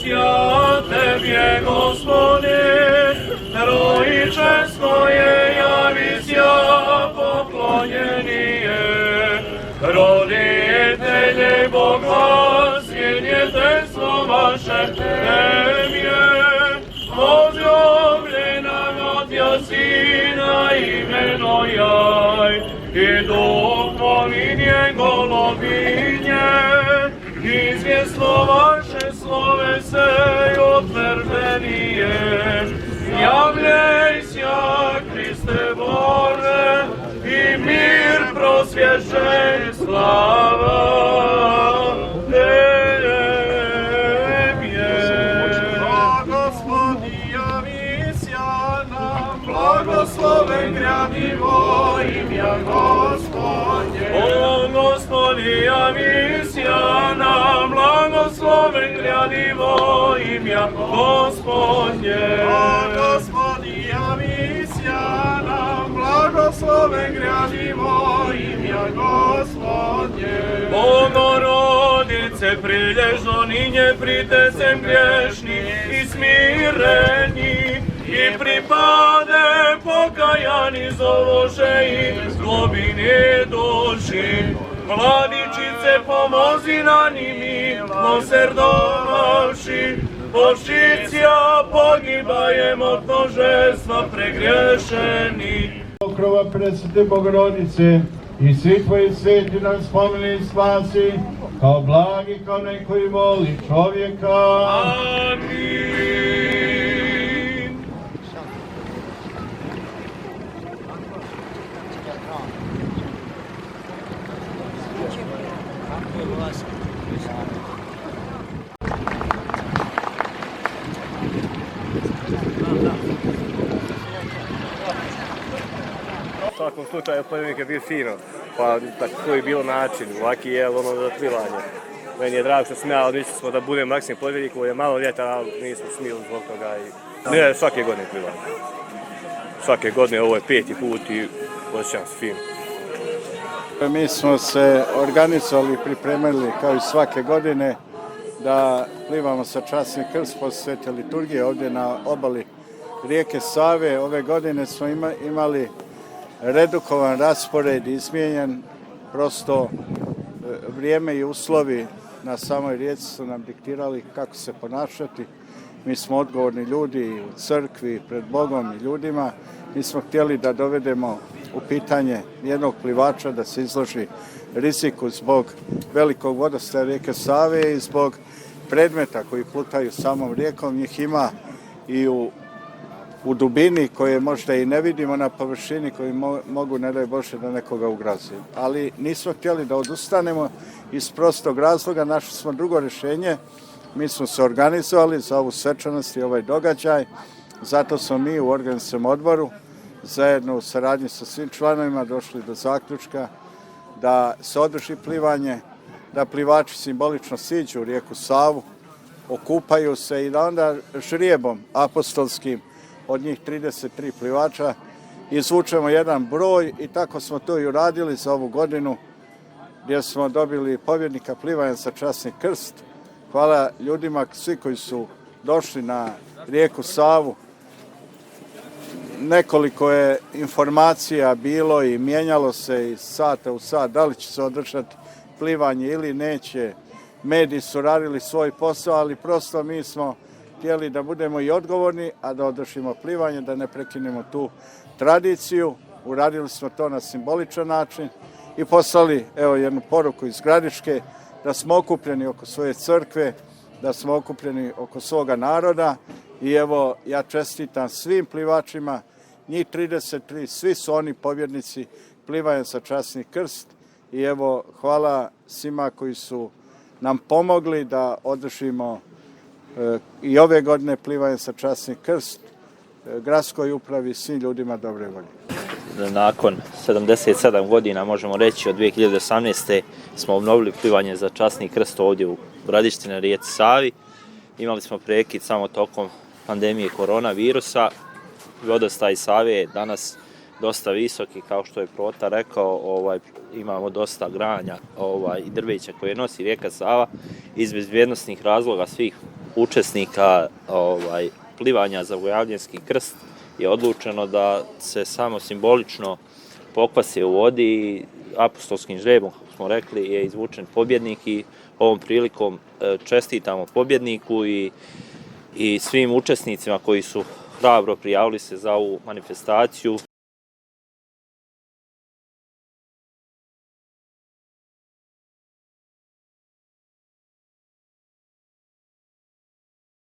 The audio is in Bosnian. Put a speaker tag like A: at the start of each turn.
A: ja Tebie, Gospodzie, heroicze swoje jawisz ja poklonienie. Roditelje bogosvjenjeteljstvo vaše temje, возлюблена от я Сина имено Jaj, i Duh pominje golobinje, izvjesno vaše slove se otvrdenije. Javljajся, Kriste Bože, i mir prosvježe, slava Tebje. Blagoslov javisja nam, blagosloven gradivo imja Gospodnje. O Gospodi javisja nam, blagosloven gradivo imja Gospodnje. O Gospodi javisja nam, blagosloven gradivo imja Gospodnje. Bogorodice prilježno ninje pritezem griješni i smireni i pripade pokajani zološe i globine duši. Vladičice pomozi na nimi, milosrdovavši, Božicija pogibajem od množestva pregriješeni.
B: Pokrova presvete Bogorodice i svi tvoji sveti nam spomeni i spasi, kao blagi, kao neki voli čovjeka.
A: Amin.
C: U svakom slučaju plivnik je bio fino, pa tako je bilo način, ovaki je ono za plivanje. Meni je drago što sam ja, odmislili smo da budem maksimum plivnik, ovo je malo ljeta, ali nismo smili zbog toga i ne, svake godine plivanje. Svake godine, ovo je 5. put i osjećam se fino.
B: Mi smo se organizovali i pripremili kao i svake godine da plivamo sa časni krst poslije svete liturgije ovdje na obali rijeke Save. Ove godine smo imali redukovan raspored, izmijenjen, prosto vrijeme i uslovi na samoj rijeci su nam diktirali kako se ponašati. Mi smo odgovorni ljudi u crkvi, pred Bogom i ljudima. Mi smo htjeli da dovedemo u pitanje jednog plivača da se izloži riziku zbog velikog vodostaja rijeke Save i zbog predmeta koji plutaju samom rijekom. Njih ima i u dubini koje možda i ne vidimo na površini, koji mogu, ne daj Bože, da nekoga ugrozi. Ali nismo htjeli da odustanemo iz prostog razloga, našli smo drugo rješenje. Mi smo se organizovali za ovu svečanost i ovaj događaj, zato smo mi u organizacijskom odboru zajedno u saradnji sa svim članovima došli do zaključka da se održi plivanje, da plivači simbolično siđu u rijeku Savu, okupaju se i da onda žrijebom apostolskim od njih 33 plivača izvučemo jedan broj i tako smo to i uradili za ovu godinu gdje smo dobili pobjednika plivanja sa časni krst. Hvala ljudima, svi koji su došli na rijeku Savu. Nekoliko je informacija bilo i mijenjalo se iz sata u sat da li će se održati plivanje ili neće. Mediji su radili svoj posao, ali prosto mi smo htjeli da budemo i odgovorni, a da održimo plivanje, da ne prekinemo tu tradiciju. Uradili smo to na simboličan način i poslali jednu poruku iz Gradiške da smo okupljeni oko svoje crkve, da smo okupljeni oko svoga naroda i evo ja čestitam svim plivačima, njih 33, svi su oni pobjednici plivanja sa časni krst i evo hvala svima koji su nam pomogli da održimo i ove godine plivanje sa časni krst, gradskoj upravi, svim ljudima dobre volje.
D: Nakon 77 godina, možemo reći, od 2018. smo obnovili plivanje za časni krst ovdje u Gradišci na rijeci Savi. Imali smo prekid samo tokom pandemije koronavirusa. Vodostaj Save je danas dosta visoki, kao što je Prota rekao, imamo dosta granja i drveća koje nosi rijeka Sava. Iz bezbjednosnih razloga svih učesnika plivanja za Vojavljanski krst je odlučeno da se samo simbolično pokvase u vodi i apostolskim žrebom, kako smo rekli, je izvučen pobjednik i ovom prilikom čestitamo pobjedniku i svim učesnicima koji su hrabro prijavili se za ovu manifestaciju